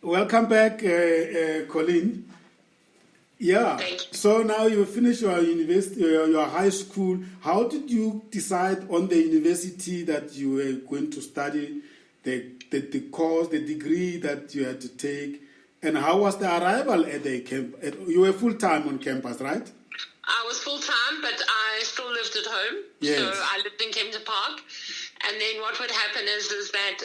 welcome back, Colleen. Yeah. Thank you. So now you finish your university, your high school. How did you decide on the university that you were going to study, the course, the degree that you had to take, and how was the arrival at the camp? You were full time on campus, right? I was full time, but I still lived at home. Yes. So I lived in Kempton Park, and then what would happen is that.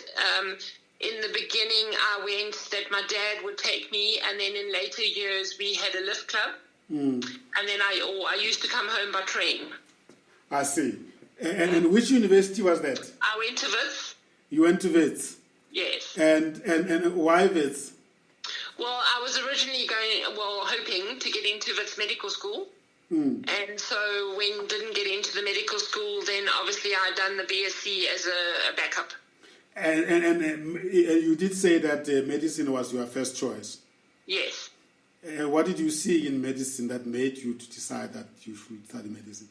In the beginning, I went that my dad would take me, and then in later years, we had a lift club. And then I used to come home by train. I see. And which university was that? I went to Wits. You went to Wits? Yes. And why Wits? Well, I was originally hoping to get into Wits Medical School. And so when didn't get into the medical school, then obviously I'd done the BSc as a backup. And you did say that medicine was your first choice. Yes. What did you see in medicine that made you to decide that you should study medicine?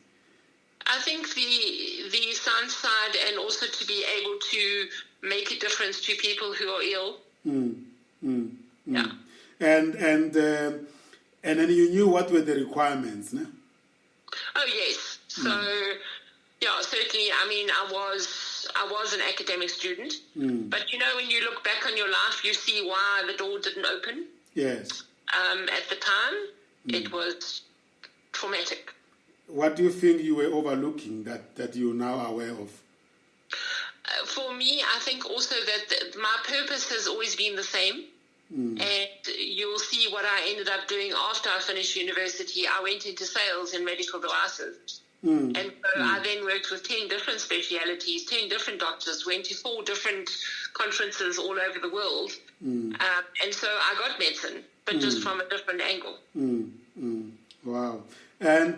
I think the science side, and also to be able to make a difference to people who are ill. Yeah. And then you knew what were the requirements, no? Oh yes. So yeah, certainly. I mean, I was an academic student, but when you look back on your life, you see why the door didn't open. Yes. At the time, it was traumatic. What do you think you were overlooking that you're now aware of? For me, I think also that my purpose has always been the same. And you'll see what I ended up doing after I finished university. I went into sales in medical devices. And so I then worked with 10 different specialities, 10 different doctors, went to 4 different conferences all over the world. And so I got medicine, but just from a different angle. Wow. And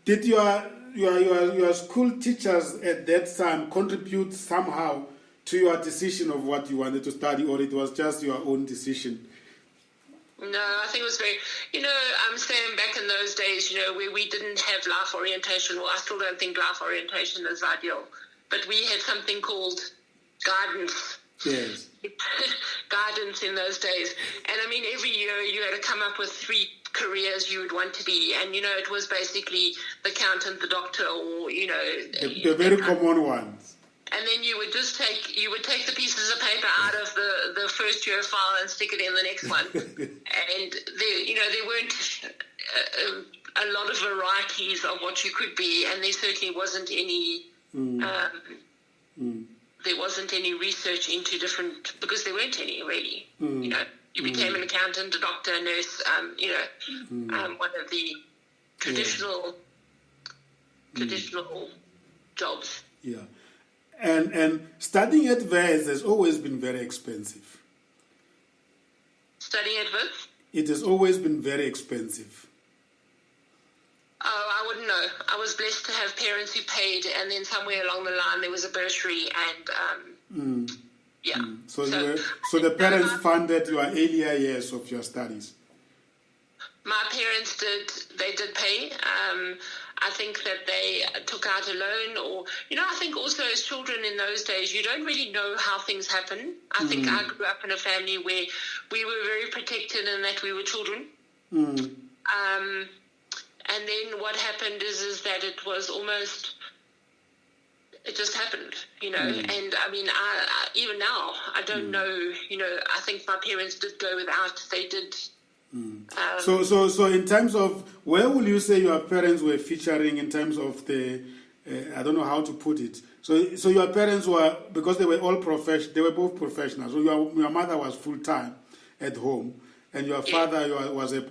did your school teachers at that time contribute somehow to your decision of what you wanted to study, or it was just your own decision? No, I think it was very, I'm saying back in those days, where we didn't have life orientation, well, I still don't think life orientation is ideal, but we had something called guidance. Yes. Guidance in those days. And I mean, every year you had to come up with 3 careers you would want to be. And, it was basically the accountant, the doctor, or, the very common ones. And then you would take the pieces of paper out of the first year file and stick it in the next one. And there weren't a lot of varieties of what you could be, and there certainly wasn't any. There wasn't any research into different, because there weren't any really. You became an accountant, a doctor, a nurse. One of the traditional jobs. Yeah. And studying at Wits has always been very expensive. Studying at Wits? It has always been very expensive. Oh, I wouldn't know. I was blessed to have parents who paid, and then somewhere along the line there was a bursary, and yeah. So the parents funded your earlier years of your studies. My parents did pay. I think that they took out a loan, or, I think also as children in those days, you don't really know how things happen. I think I grew up in a family where we were very protected and that we were children. And then what happened is that it was almost, it just happened, and I mean, I even now, I don't know, I think my parents did go without, they did. So in terms of, where will you say your parents were featuring in terms of the, I don't know how to put it. So your parents were, because they were all they were both professionals. So your mother was full time at home, and your father was a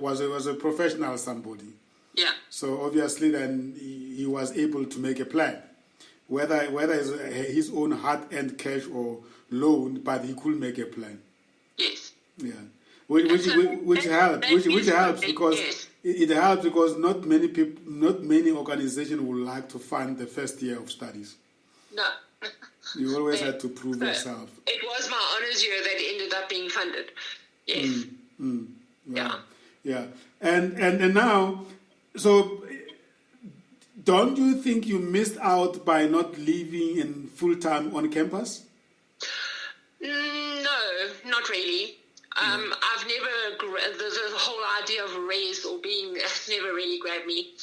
professional somebody. Yeah. So obviously then he was able to make a plan, whether it's his own hard-earned cash or loan, but he could make a plan. Yes. Yeah. Which helps because it helps because not many organizations would like to fund the first year of studies. No. You always had to prove yourself. It was my honours year that ended up being funded. Yes. Wow. Yeah. And now, so don't you think you missed out by not living in full time on campus? No, not really. I've never, the whole idea of race or being, has never really grabbed me.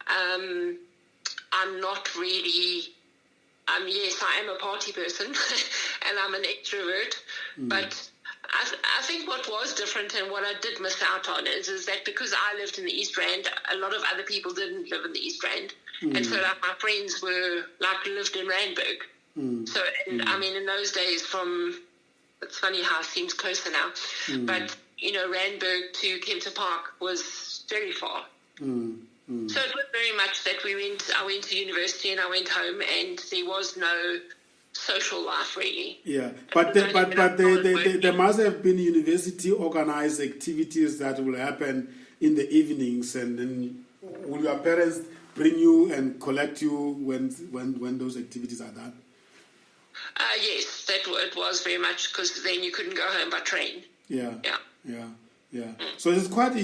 I'm not really, yes, I am a party person and I'm an extrovert, but I think what was different and what I did miss out on is that because I lived in the East Rand, a lot of other people didn't live in the East Rand. And so like, my friends were lived in Randburg. So, and I mean, in those days it's funny how it seems closer now, but, Randburg to Kempton Park was very far. So it was very much that I went to university and I went home and there was no social life really. Yeah, but there must have been university organized activities that will happen in the evenings, and then will your parents bring you and collect you when those activities are done? Yes, it was very much, because then you couldn't go home by train. Yeah. So it's quite a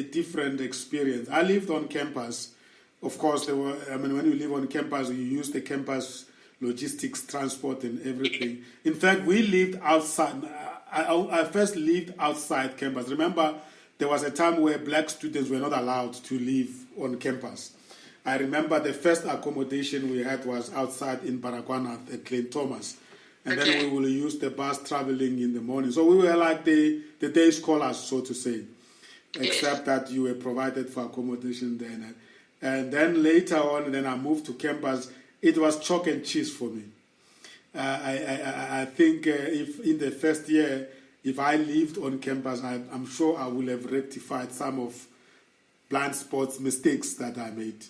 different experience. I lived on campus. Of course, when you live on campus, you use the campus logistics, transport, and everything. In fact, we lived outside. I first lived outside campus. Remember, there was a time where black students were not allowed to live on campus. I remember the first accommodation we had was outside in Baragwana at St. Thomas. And then we will use the bus traveling in the morning. So we were like the day scholars, so to say, except that you were provided for accommodation then. And then later on, then I moved to campus. It was chalk and cheese for me. I think if in the first year, if I lived on campus, I'm sure I would have rectified some of blind spots, mistakes that I made.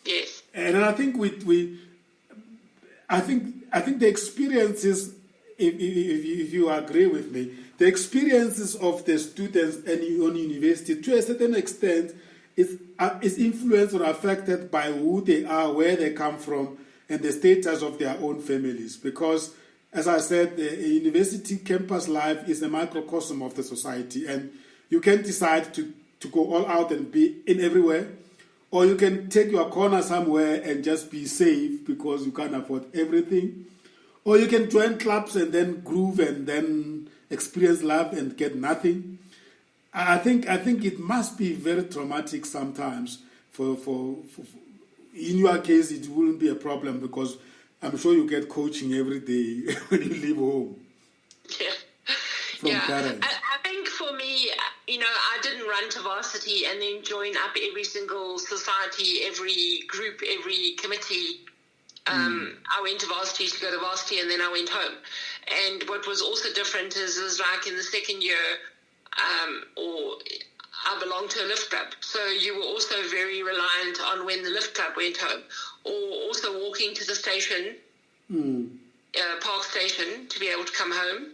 Yes. And I think I think the experiences, if you agree with me, the experiences of the students on university, to a certain extent, is influenced or affected by who they are, where they come from, and the status of their own families. Because, as I said, the university campus life is a microcosm of the society, and you can decide to go all out and be in everywhere, or you can take your corner somewhere and just be safe because you can't afford everything, or you can join clubs and then groove and then experience love and get nothing. I think it must be very traumatic sometimes. For in your case, it wouldn't be a problem because I'm sure you get coaching every day when you leave home. From parents. I think for me, I didn't run to varsity and then join up every single society, every group, every committee. I went to varsity to go to varsity and then I went home. And what was also different is like in the second year, or I belonged to a lift club. So you were also very reliant on when the lift club went home, or also walking to the station, Park Station, to be able to come home.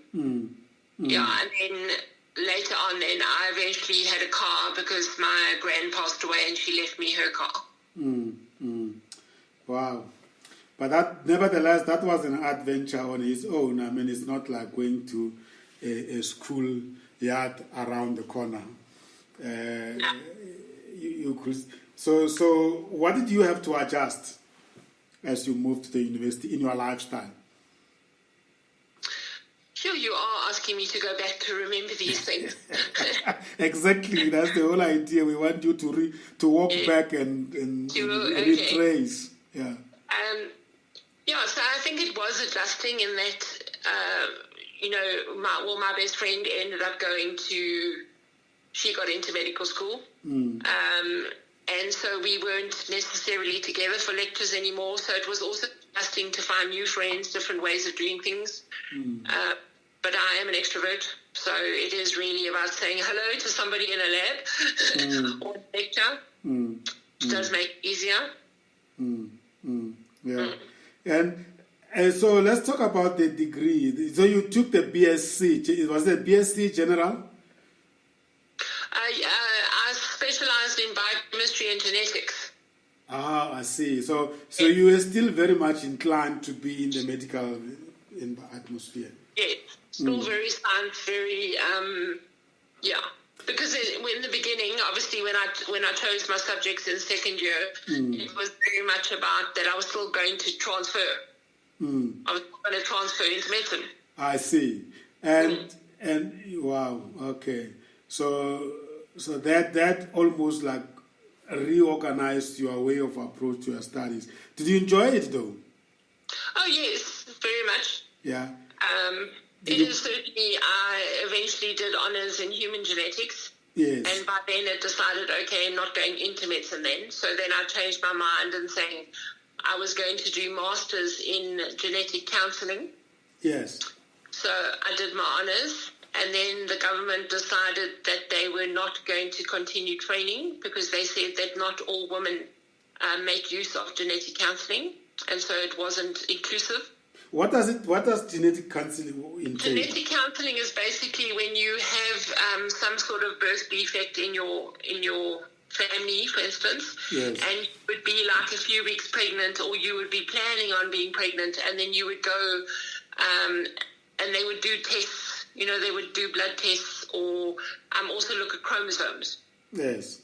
Yeah, and then later on, then I eventually had a car because my gran passed away and she left me her car. Wow. But nevertheless, that was an adventure on its own. I mean, it's not like going to a school yard around the corner. You could. So what did you have to adjust as you moved to the university in your lifestyle? Sure, you are asking me to go back to remember these things. Exactly, that's the whole idea. We want you to walk back and retrace. Yeah. So I think it was adjusting in that, my best friend ended up she got into medical school. And so we weren't necessarily together for lectures anymore. So it was also adjusting to find new friends, different ways of doing things. But I am an extrovert, so it is really about saying hello to somebody in a lab or a lecture. It does make it easier. Yeah. And so let's talk about the degree. So you took the BSc. Was it BSc General? I specialized in biochemistry and genetics. Ah, I see. So you were still very much inclined to be in the medical atmosphere. Yes, still very science, very Because in the beginning, obviously, when I chose my subjects in second year, it was very much about that I was still going to transfer. I was going to transfer into medicine. I see. And wow, okay. So that almost like reorganized your way of approach to your studies. Did you enjoy it though? Oh yes, very much. Yeah. Certainly, I eventually did honours in human genetics. Yes. And by then I decided, okay, I'm not going into medicine then. So then I changed my mind and saying I was going to do masters in genetic counselling. Yes. So I did my honours, and then the government decided that they were not going to continue training because they said that not all women make use of genetic counselling, and so it wasn't inclusive. What does genetic counselling entail? Genetic counselling is basically when you have some sort of birth defect in your family, for instance, yes. and you would be like a few weeks pregnant, or you would be planning on being pregnant, and then you would go and they would do tests. You know, they would do blood tests, or also look at chromosomes. Yes.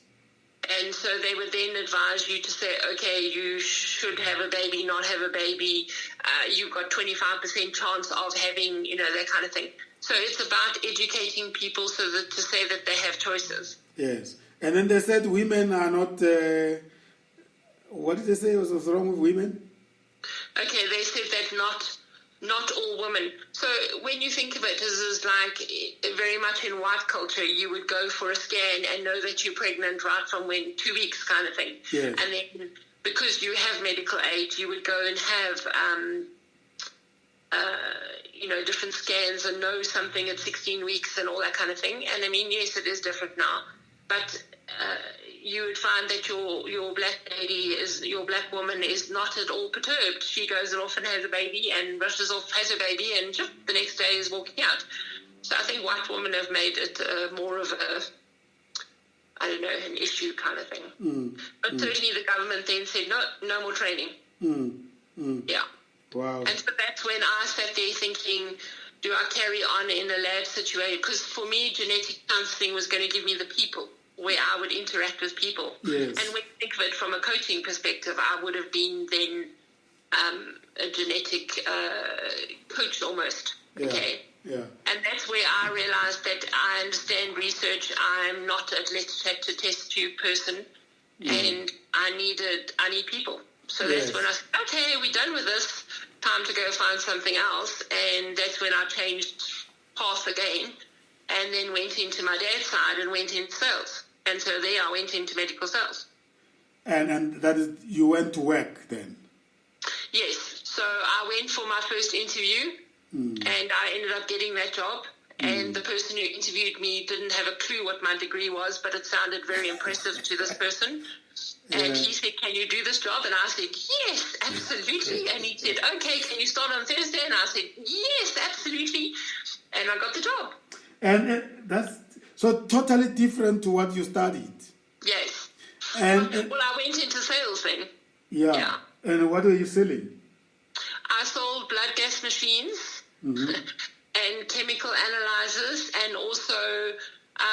And so they would then advise you to say, okay, you should have a baby, not have a baby. You've got 25% chance of having, that kind of thing. So it's about educating people so that to say that they have choices. Yes. And then they said women are not, what did they say was wrong with women? Okay, they said that not all women. So when you think of it as like very much in white culture, you would go for a scan and know that you're pregnant right from 2 weeks kind of thing. Yes. And then because you have medical aid, you would go and have, different scans and know something at 16 weeks and all that kind of thing. And I mean, yes, it is different now. But you would find that your black lady your black woman is not at all perturbed. She goes off and has a baby and rushes off, has a baby, and the next day is walking out. So I think white women have made it more of an issue kind of thing. But certainly the government then said, no more training. Yeah. Wow. And so that's when I sat there thinking, do I carry on in a lab situation? Because for me, genetic counselling was going to give me the people, where I would interact with people. Yes. And when you think of it from a coaching perspective, I would have been then a genetic coach almost. Yeah. Okay. Yeah. And that's where I realized that I understand research. I'm not a let's chat to test tube person, and I need people. So that's when I said, okay, we're done with this. Time to go find something else. And that's when I changed path again, and then went into my dad's side and went into sales. And so there I went into medical sales. And that is, you went to work then? Yes. So I went for my first interview, and I ended up getting that job. And the person who interviewed me didn't have a clue what my degree was, but it sounded very impressive to this person. And he said, can you do this job? And I said, yes, absolutely. And he said, okay, can you start on Thursday? And I said, yes, absolutely. And I got the job. And that's so totally different to what you studied. Yes. And well, I went into sales then. Yeah. And what were you selling? I sold blood gas machines and chemical analyzers, and also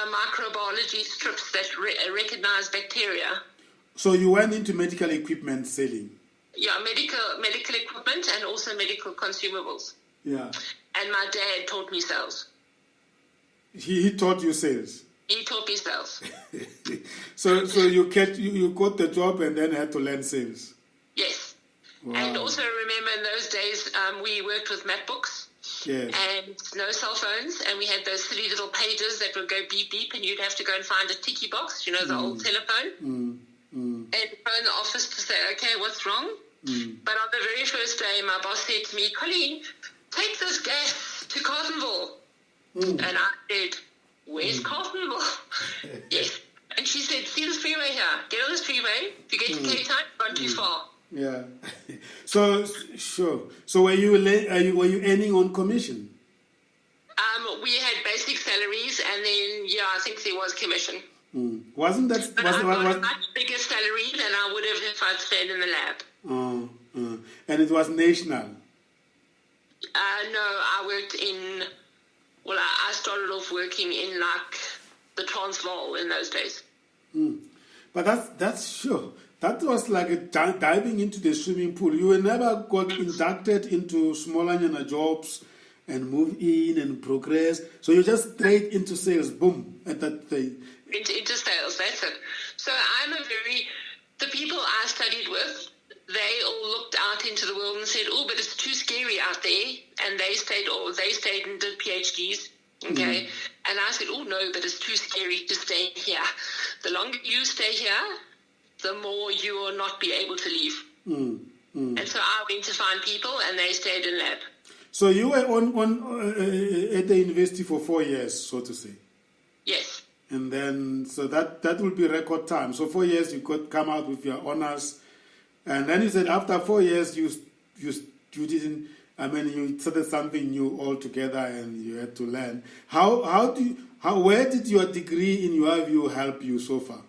microbiology strips that recognize bacteria. So you went into medical equipment selling? Yeah, medical equipment and also medical consumables. Yeah. And my dad taught me sales. He taught you sales? He taught me sales. So you got the job and then had to learn sales? Yes. Wow. And also remember in those days we worked with MacBooks. Yes. And no cell phones, and we had those silly little pages that would go beep beep, and you'd have to go and find a ticky box, the old telephone, and phone the office to say, okay, what's wrong? But on the very first day, my boss said to me, Colleen, take this gas to Cartonville. And I said, where's Cartonville? Yes. And she said, see this freeway here, get on this freeway, if you get to Cape Town, you've gone too far. Yeah. So sure. So were you earning on commission? We had basic salaries, and then I think there was commission. Wasn't that? But I got a much bigger salary than I would have if I'd stayed in the lab. And it was national. No, I worked in. Well, I started off working in the Transvaal in those days. But that's sure. That was like diving into the swimming pool. You were never got inducted into smaller jobs and move in and progress. So you're just straight into sales, boom, at that thing. Into sales, that's it. So the people I studied with, they all looked out into the world and said, oh, but it's too scary out there. And they stayed and did PhDs. Okay. And I said, oh, no, but it's too scary to stay here. The longer you stay here, the more you will not be able to leave. And so I went to find people, and they stayed in lab. So you were at the university for 4 years, so to say. Yes. And then, so that will be record time. So 4 years you could come out with your honors. And then you said after 4 years you didn't, you started something new altogether and you had to learn. Where did your degree, in your view, help you so far?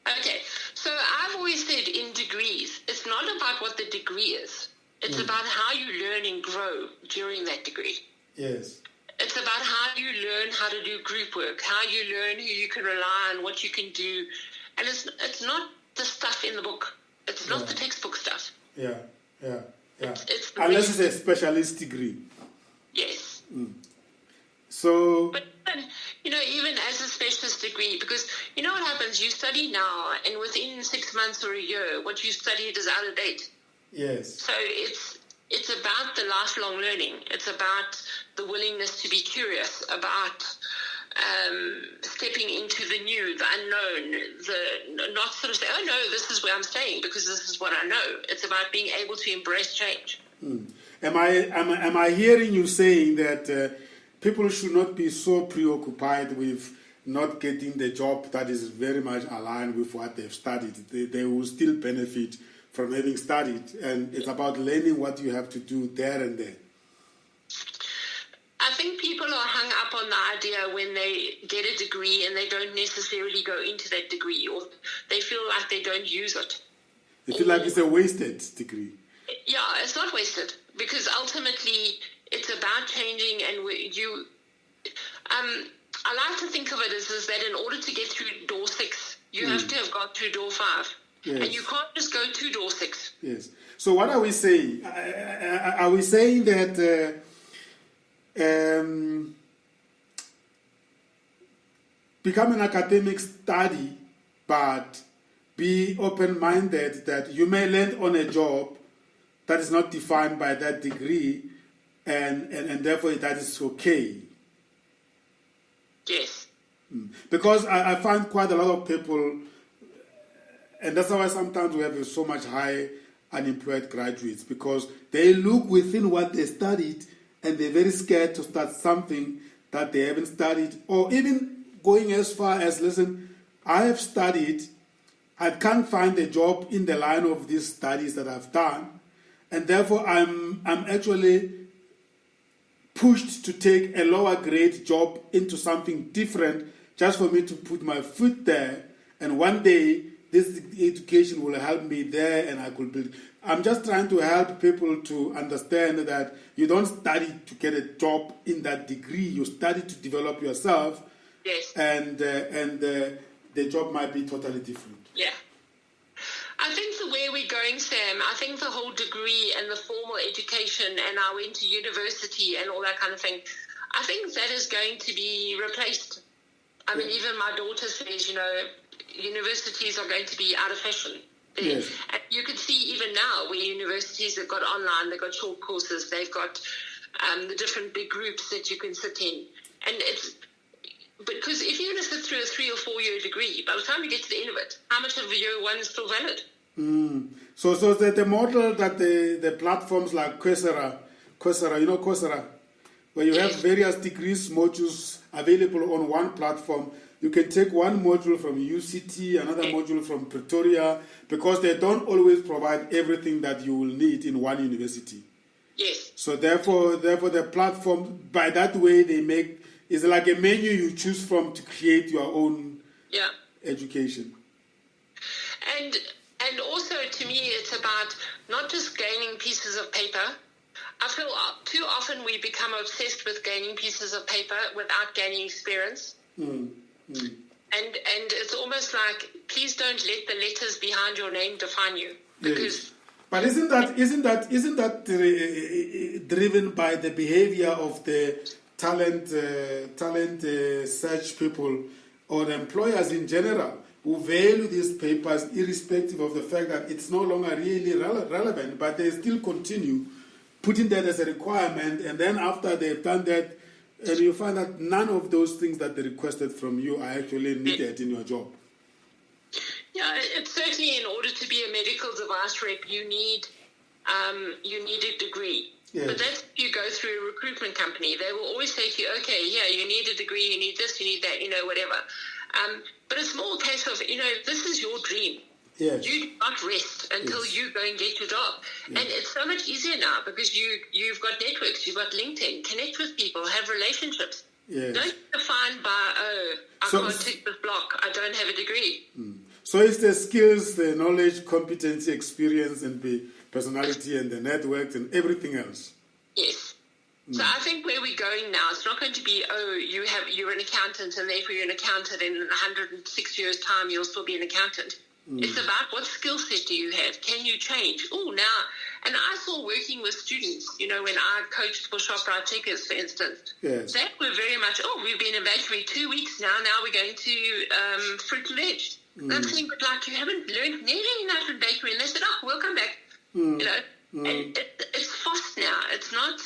Okay, so I've always said in degrees, it's not about what the degree is. It's about how you learn and grow during that degree. Yes. It's about how you learn how to do group work, how you learn who you can rely on, what you can do. And it's not the stuff in the book. It's not the textbook stuff. Yeah. It's unless it's a specialist degree. Yes. So... But, even as a specialist degree, because you know what happens? You study now, and within 6 months or a year, what you studied is out of date. Yes. So it's about the lifelong learning. It's about the willingness to be curious, about stepping into the new, the unknown, not sort of say, oh no, this is where I'm staying because this is what I know. It's about being able to embrace change. Am I hearing you saying that people should not be so preoccupied with not getting the job that is very much aligned with what they've studied? They will still benefit from having studied, and it's about learning what you have to do there and then. I think people are hung up on the idea when they get a degree and they don't necessarily go into that degree, or they feel like they don't use it. They feel like it's a wasted degree. Yeah, it's not wasted, because ultimately it's about changing, and I like to think of it as that in order to get through door 6, you have to have gone through door 5. Yes. And you can't just go to door 6. Yes. So what are we saying? Are we saying that become an academic study, but be open-minded that you may land on a job that is not defined by that degree, and therefore that is okay? Yes. Because I find quite a lot of people, and that's why sometimes we have so much high unemployed graduates, because they look within what they studied and they're very scared to start something that they haven't studied, or even going as far as, listen, I have studied, I can't find a job in the line of these studies that I've done, and therefore I'm actually pushed to take a lower grade job into something different just for me to put my foot there, and one day this education will help me there and I could build. I'm just trying to help people to understand that you don't study to get a job in that degree. You study to develop yourself. Yes. And the job might be totally different. Yeah. I think the way we're going, Sam, I think the whole degree and the formal education, and I went to university and all that kind of thing, I think that is going to be replaced. I mean, even my daughter says, universities are going to be out of fashion. Yes. And you can see even now where universities have got online, they've got short courses, they've got the different big groups that you can sit in. And it's because if you're going to sit through a 3 or 4 year degree, by the time you get to the end of it, how much of year 1 is still valid? So the model that the platforms like Coursera, where you have various degrees, modules available on one platform. You can take one module from UCT, another module from Pretoria, because they don't always provide everything that you will need in one university. Yes. So therefore the platform, by that way, they make, it's like a menu you choose from to create your own education. And also, to me, it's about not just gaining pieces of paper. I feel too often we become obsessed with gaining pieces of paper without gaining experience. And it's almost like, please don't let the letters behind your name define you, because But isn't that driven by the behavior of the talent search people or the employers in general, who value these papers irrespective of the fact that it's no longer really relevant, but they still continue putting that as a requirement, and then after they've done that, and you find that none of those things that they requested from you are actually needed in your job. Yeah, it's certainly, in order to be a medical device rep, you need a degree. Yes. But that's if you go through a recruitment company. They will always say to you, okay, yeah, you need a degree, you need this, you need that, whatever. But it's more a case of, this is your dream. Yes. You do not rest until you go and get your job. Yes. And it's so much easier now because you've got networks, you've got LinkedIn, connect with people, have relationships. Yes. Don't be defined by, I can't tick this block, I don't have a degree. So it's the skills, the knowledge, competency, experience, and the personality, and the networks, and everything else. Yes. So I think where we're going now, it's not going to be, you're an accountant, and therefore you're an accountant, and in 106 years' time you'll still be an accountant. It's about what skill set do you have? Can you change? And I saw working with students, when I coached for ShopRite Checkers, for instance, yes. They were very much, we've been in bakery 2 weeks now we're going to fruit and veg. And I'm saying, but you haven't learned nearly enough in bakery. And they said, we'll come back. And it's fast now. It's not,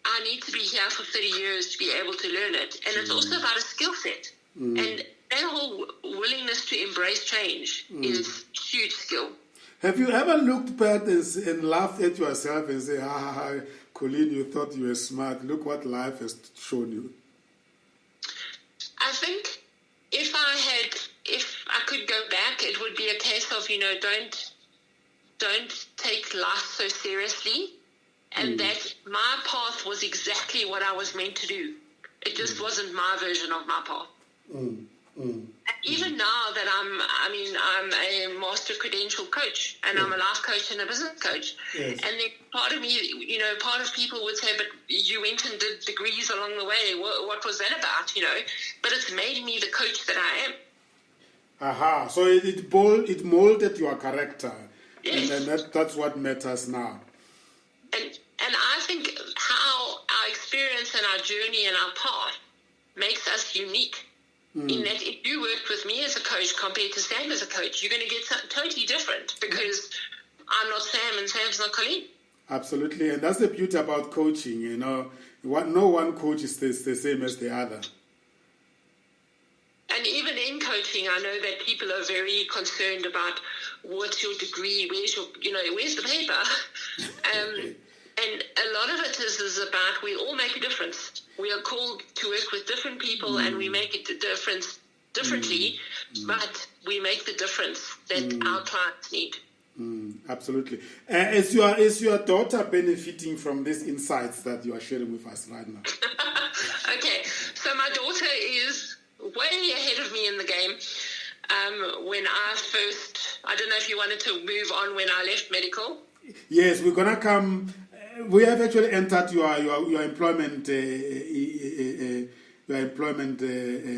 I need to be here for 30 years to be able to learn it. And it's also about a skill set. And that whole willingness to embrace change is a huge skill. Have you ever looked back and laughed at yourself and say, Colleen, you thought you were smart. Look what life has shown you. I think if I could go back, it would be a case of, don't take life so seriously, and that my path was exactly what I was meant to do. It just wasn't my version of my path. And even now that I'm a master credentialed coach, and I'm a life coach and a business coach. Yes. And then part of me, part of people would say, but you went and did degrees along the way. What was that about, But it's made me the coach that I am. Aha, so it molded your character. Yes. And that's what matters now. And I think how our experience and our journey and our path makes us unique. In that if you worked with me as a coach compared to Sam as a coach, you're going to get something totally different because I'm not Sam and Sam's not Colleen. Absolutely, and that's the beauty about coaching, no one coach is the same as the other. And even in coaching, I know that people are very concerned about what's your degree, where's the paper? And a lot of it is about we all make a difference. We are called to work with different people and we make a difference differently, but we make the difference that our clients need. Absolutely. Is your daughter benefiting from these insights that you are sharing with us right now? Okay, so my daughter is way ahead of me in the game. When I don't know if you wanted to move on when I left medical. Yes, we're going to come. We have actually entered your employment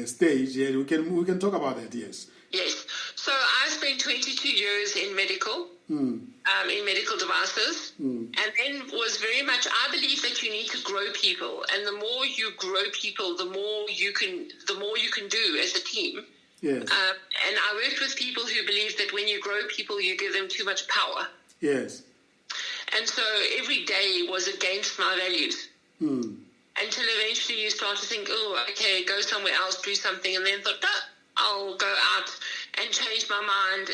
stage. Yeah, we can talk about that. Yes. Yes. So I spent 22 years in medical, in medical devices, and then was very much. I believe that you need to grow people, and the more you grow people, the more you can do as a team. Yes. And I worked with people who believe that when you grow people, you give them too much power. Yes. And so every day was against my values. Until eventually you start to think, okay, go somewhere else, do something. And then thought, I'll go out and change my mind.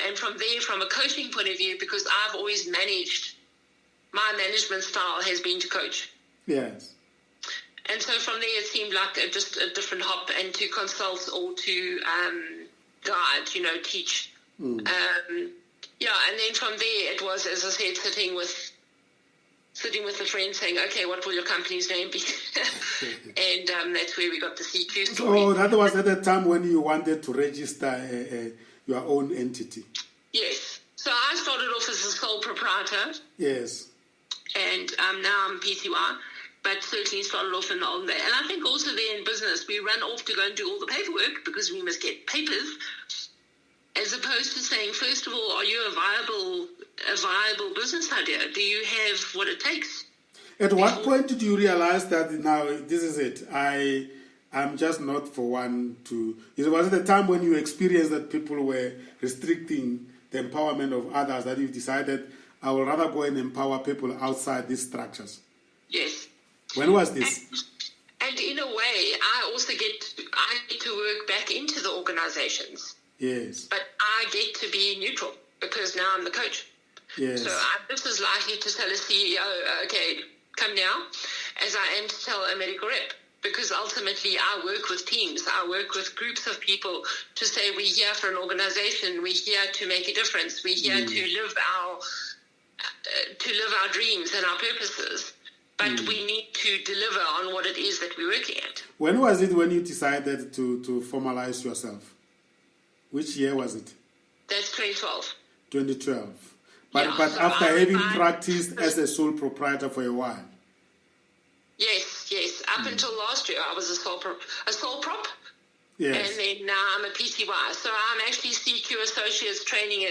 And from there, from a coaching point of view, because I've always managed, my management style has been to coach. Yes. And so from there, it seemed like just a different hop, and to consult or to guide, teach. And then from there it was, as I said, sitting with a friend saying, okay, what will your company's name be? And that's where we got the CQ story. Oh, that was at the time when you wanted to register your own entity. Yes. So I started off as a sole proprietor. Yes. And now I'm PTY, but certainly started off in the old day. And I think also there in business, we run off to go and do all the paperwork because we must get papers. as opposed to saying, first of all, are you a viable business idea? Do you have what it takes? At what point did you realize that now this is it? I'm just not for one to... Was it the time when you experienced that people were restricting the empowerment of others that you decided, I would rather go and empower people outside these structures? Yes. When was this? And in a way, I get to work back into the organizations. Yes. But I get to be neutral because now I'm the coach. Yes. So I'm just as likely to tell a CEO, okay, come now, as I am to tell a medical rep. Because ultimately I work with teams, I work with groups of people to say we're here for an organization, we're here to make a difference, we're here to live our dreams and our purposes. But we need to deliver on what it is that we're working at. When was it when you decided to formalize yourself? Which year was it? That's 2012. 2012. But So after having practiced as a sole proprietor for a while. Yes. Up until last year, I was a sole prop. Yes. And then now I'm a PCY. So I'm actually CQ Associates trading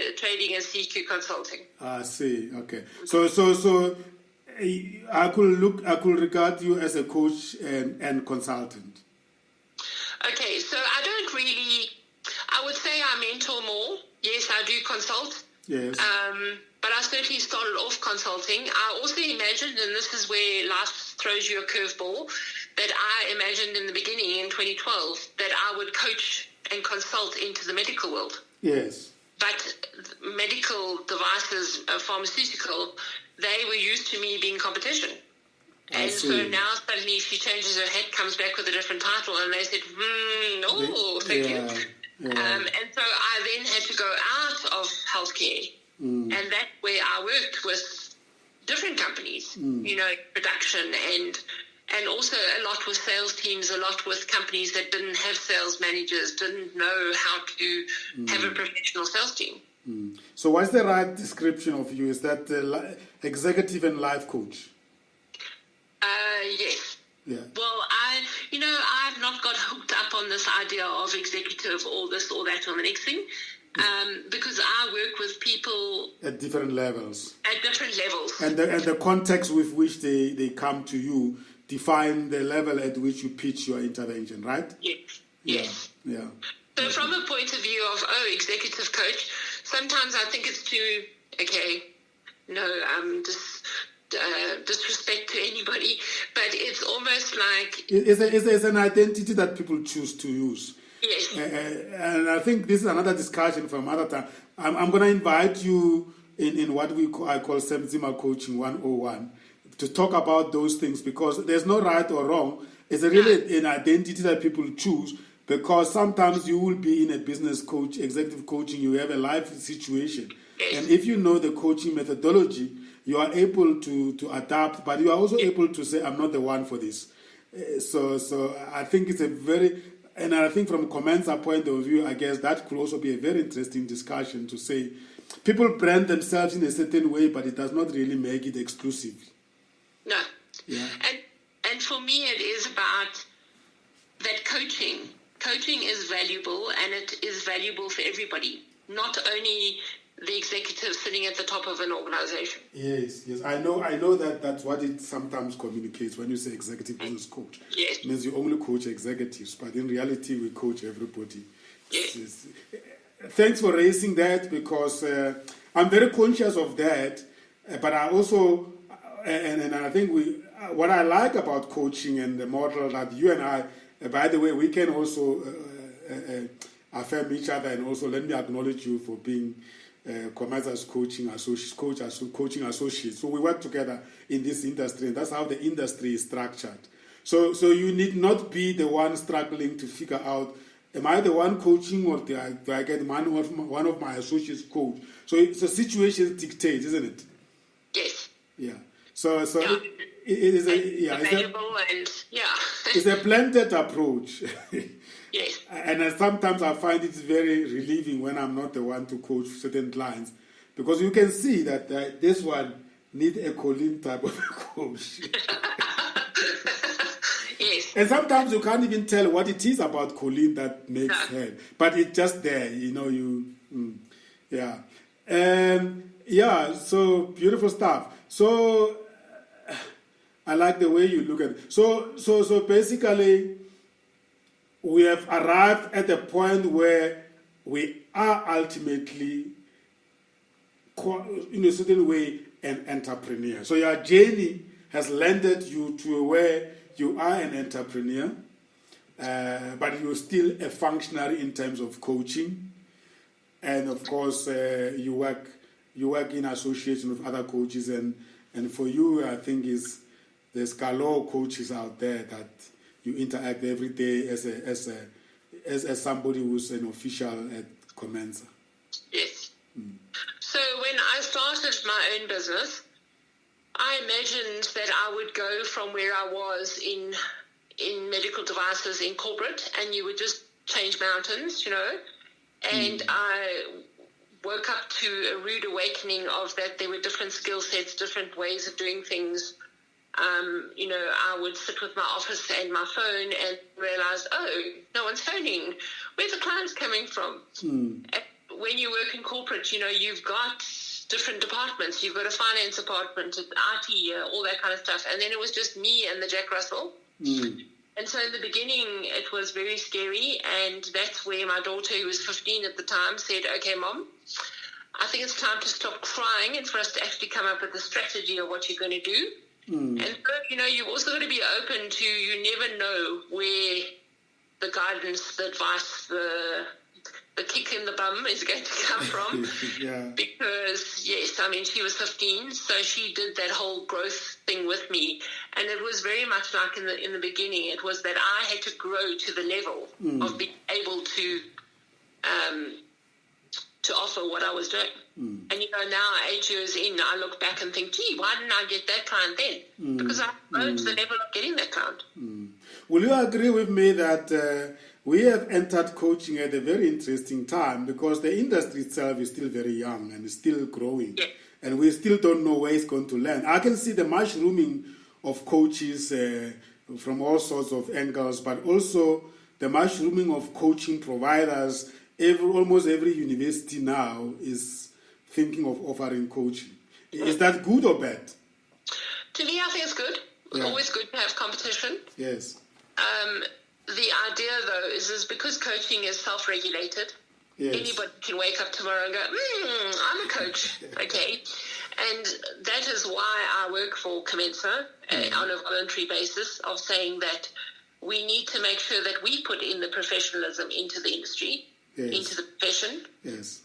as CQ Consulting. I see. Okay. So I could regard you as a coach and consultant. Okay. So I would say I mentor more. Yes, I do consult. Yes. But I certainly started off consulting. I also imagined, and this is where life throws you a curveball, that I imagined in the beginning in 2012 that I would coach and consult into the medical world. Yes. But medical devices, pharmaceutical, they were used to me being competition. And so now suddenly she changes her hat, comes back with a different title, and they said, no, thank you. Yeah. And so I then had to go out of healthcare. And that's where I worked with different companies, production and also a lot with sales teams, a lot with companies that didn't have sales managers, didn't know how to have a professional sales team. So what's the right description of you? Is that executive and life coach? Yes. Yeah. Well, I've not got hooked up on this idea of executive or this or that or the next thing. Because I work with people at different levels. And the context with which they come to you define the level at which you pitch your intervention, right? Yes. Yeah. So from a point of view of, executive coach, sometimes I think it's too, disrespect to anybody, but it's almost like... It's an identity that people choose to use. Yes. And I think this is another discussion from another time. I'm going to invite you in what I call Semzima Coaching 101 to talk about those things, because there's no right or wrong. It's really an identity that people choose, because sometimes you will be in a business coach, executive coaching, you have a life situation. Yes. And if you know the coaching methodology, you are able to adapt, but you are also able to say, I'm not the one for this. So I think it's a very... And I think from COMENSA point of view, I guess that could also be a very interesting discussion to say people brand themselves in a certain way, but it does not really make it exclusive. No. Yeah. And for me, it is about that coaching. Coaching is valuable, and it is valuable for everybody, not only the executive sitting at the top of an organization. Yes. I know that's what it sometimes communicates when you say executive business coach. Yes. It means you only coach executives, but in reality, we coach everybody. Yes. Thanks for raising that, because I'm very conscious of that, but I also, and I think what I like about coaching and the model that you and I, by the way, we can also affirm each other, and also let me acknowledge you for being COMENSA's coaching associate. So we work together in this industry, and that's how the industry is structured. So you need not be the one struggling to figure out, am I the one coaching, or do I get one of my associates coach? So situations dictate, isn't it? Yes. Yeah. So it is it's a blended approach. Yes. And sometimes I find it very relieving when I'm not the one to coach certain clients, because you can see that this one need a Colleen type of coach. Yes. And sometimes you can't even tell what it is about Colleen that makes her, but it's just there, you Yeah. Yeah, so beautiful stuff. So I like the way you look at it. So basically, we have arrived at a point where we are ultimately, in a certain way, an entrepreneur. So your journey has landed you to where you are an entrepreneur, but you're still a functionary in terms of coaching. And of course, you work in association with other coaches, and for you, I think there's galore coaches out there that you interact every day as somebody who's an official at COMENSA. Yes. So when I started my own business, I imagined that I would go from where I was in medical devices in corporate, and you would just change mountains, and I woke up to a rude awakening of that there were different skill sets, different ways of doing things. I would sit with my office and my phone and realize, no one's phoning. Where's the clients coming from? And when you work in corporate, you've got different departments. You've got a finance department, IT, all that kind of stuff. And then it was just me and the Jack Russell. And so in the beginning, it was very scary. And that's where my daughter, who was 15 at the time, said, okay, Mom, I think it's time to stop crying and for us to actually come up with a strategy of what you're going to do. And so, you've also got to be open to, you never know where the guidance, the advice, the kick in the bum is going to come from. Because, yes, she was 15, so she did that whole growth thing with me. And it was very much like in the beginning, it was that I had to grow to the level of being able to offer what I was doing. And, now 8 years in, I look back and think, gee, why didn't I get that client then? Because I've grown to the level of getting that client. Will you agree with me that we have entered coaching at a very interesting time, because the industry itself is still very young and is still growing, and we still don't know where it's going to land. I can see the mushrooming of coaches from all sorts of angles, but also the mushrooming of coaching providers. Almost every university now is thinking of offering coaching. Is that good or bad? To me, I think it's good. It's always good to have competition. Yes. The idea, though, is because coaching is self-regulated. Yes. Anybody can wake up tomorrow and go, I'm a coach, okay? And that is why I work for COMENSA on a voluntary basis, of saying that we need to make sure that we put in the professionalism into the industry, into the profession. Yes.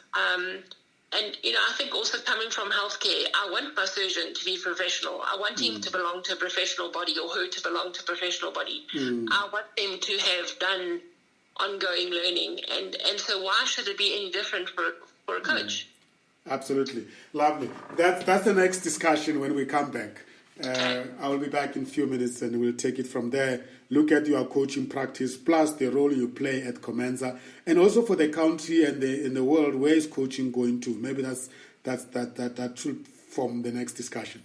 And, I think also coming from healthcare, I want my surgeon to be professional. I want him to belong to a professional body, or her to belong to a professional body. I want them to have done ongoing learning. And so why should it be any different for a coach? Absolutely. Lovely. That's the next discussion when we come back. I will be back in a few minutes, and we'll take it from there. Look at your coaching practice, plus the role you play at COMENSA, and also for the country and in the world, where is coaching going to? Maybe that should form the next discussion.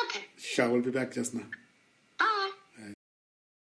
Okay. Sure, we'll be back just now.